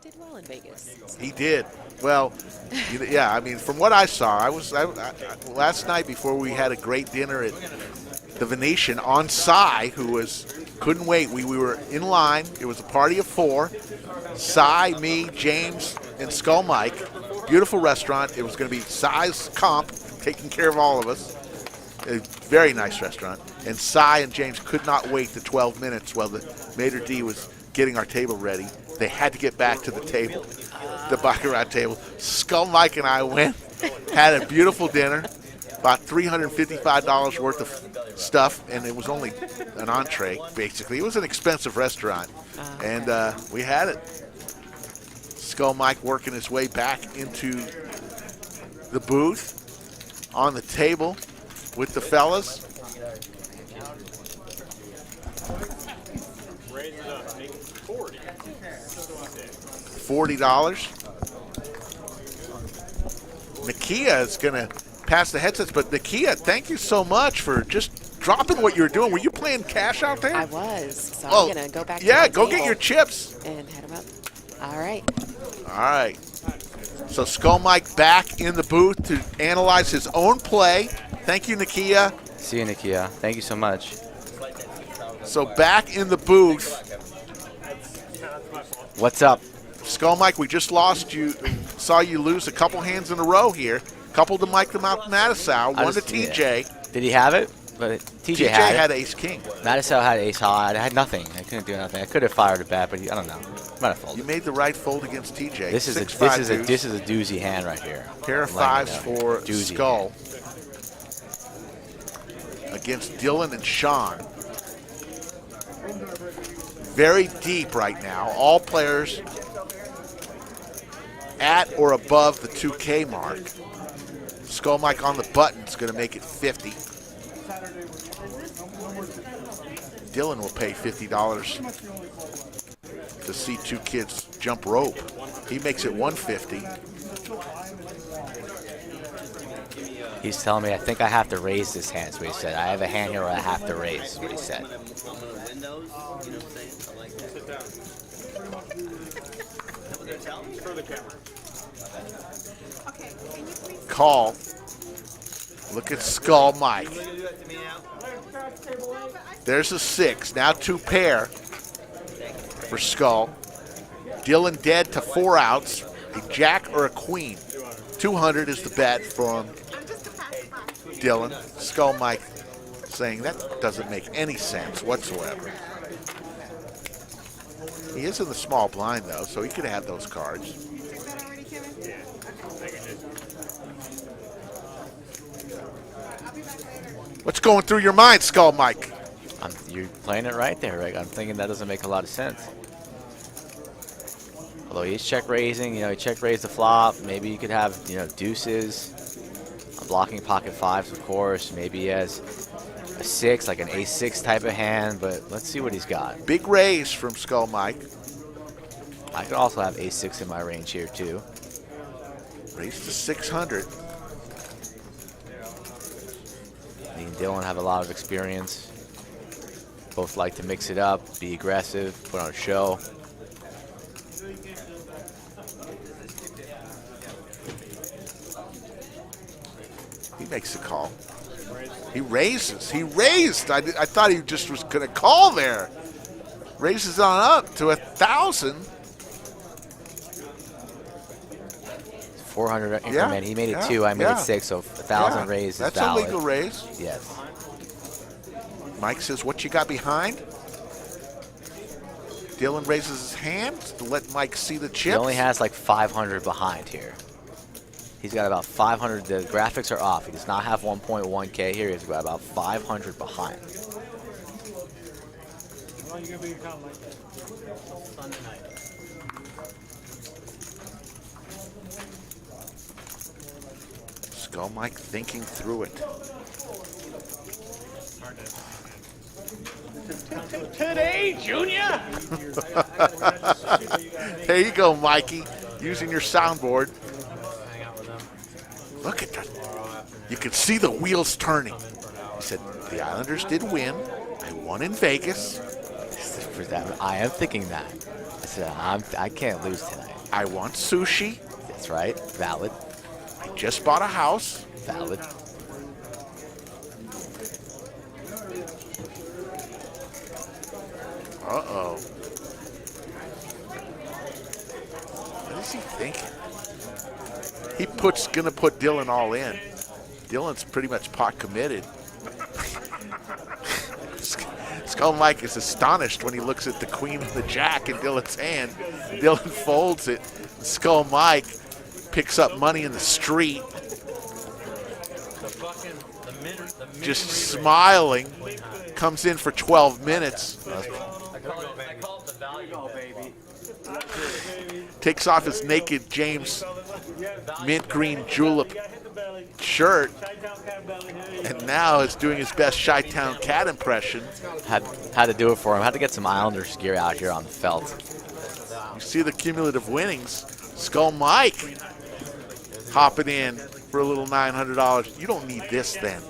did well in Vegas. So. He did. Well, yeah, I mean, from what I saw, last night before we had a great dinner at the Venetian on Cy, who couldn't wait. We were in line. It was a party of 4. Cy, me, James, and Skull Mike. Beautiful restaurant. It was going to be Cy's comp, taking care of all of us. A very nice restaurant. And Cy and James could not wait the 12 minutes while the maitre d' was getting our table ready. They had to get back to the table, the baccarat table. Skull Mike and I went, had a beautiful dinner, about $355 worth of stuff, and it was only an entree, basically. It was an expensive restaurant, and we had it. Skull Mike working his way back into the booth, on the table with the fellas. $40. Nakia is going to pass the headsets, but Nakia, thank you so much for just dropping what you were doing. Were you playing cash out there? I was, so I'm going to go back to yeah, my go table get your chips. and head them up. All right. All right. So Skull Mike back in the booth to analyze his own play. Thank you, Nakia. See you, Nakia. Thank you so much. So back in the booth. What's up? Skull Mike, we just saw you lose a couple hands in a row here. Couple to Mike the Mouth Mattisau, one to TJ. Yeah. Did he have it? But TJ had ace king. Mattisau had ace high. I had nothing. I couldn't do nothing. I could have fired a bet, but I don't know. Might have folded. You made the right fold against TJ. This is a doozy hand right here. Pair of fives for Skull against Dylan and Sean. Very deep right now. All players at or above the 2K mark. Skull Mike on the button is going to make it 50. Dylan will pay $50 to see 2 kids jump rope. He makes it 150. He's telling me I think I have to raise this hand, is what he said. I have a hand here where I have to raise, is what he said. Call. Look at Skull Mike. There's a 6. Now 2 pair for Skull. Dylan dead to 4 outs. A jack or a queen. 200 is the bet from Dylan. Skull Mike saying that doesn't make any sense whatsoever. He is in the small blind, though, so he could have those cards. What's going through your mind, Skull Mike? You're playing it right there, Rick. I'm thinking that doesn't make a lot of sense. Although he's check raising, he check raised the flop. Maybe you could have, deuces. I'm blocking pocket 5s, of course. Maybe he has a 6, like an ace-6 type of hand, but let's see what he's got. Big raise from Skull Mike. I could also have ace-6 in my range here, too. Raise to 600. Me and Dylan have a lot of experience. Both like to mix it up, be aggressive, put on a show. He makes the call. He raises. He raised. I thought he just was going to call there. Raises on up to 1,000. 400 increment. Yeah, He made it 2. I made it 6. So 1,000 raise is that's valid. That's a legal raise. Yes. Mike says, "What you got behind?" Dylan raises his hand to let Mike see the chips. He only has like 500 behind here. He's got about 500. The graphics are off. He does not have 1.1K here. He's got about 500 behind. Skull Mike thinking through it. Today, Junior. There you go, Mikey, using your soundboard. Look at that. You can see the wheels turning. He said, the Islanders did win. I won in Vegas. I am thinking that. I said, I can't lose tonight. I want sushi. That's right. Valid. I just bought a house. Valid. Uh-oh. What is he thinking? Gonna put Dylan all in. Dylan's pretty much pot committed. Skull Mike is astonished when he looks at the queen and the jack in Dylan's hand. Dylan folds it. Skull Mike picks up money in the street. Just smiling. Comes in for 12 minutes. Takes off his naked James mint green julep shirt, and now is doing his best Chi-Town Cat impression. Had to do it for him. Had to get some Islanders gear out here on the felt. You see the cumulative winnings. Skull Mike hopping in for a little $900. You don't need this then.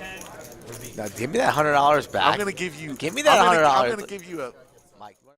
Now give me that $100 back. I'm going to give you. Give me that $100. I'm going to give you a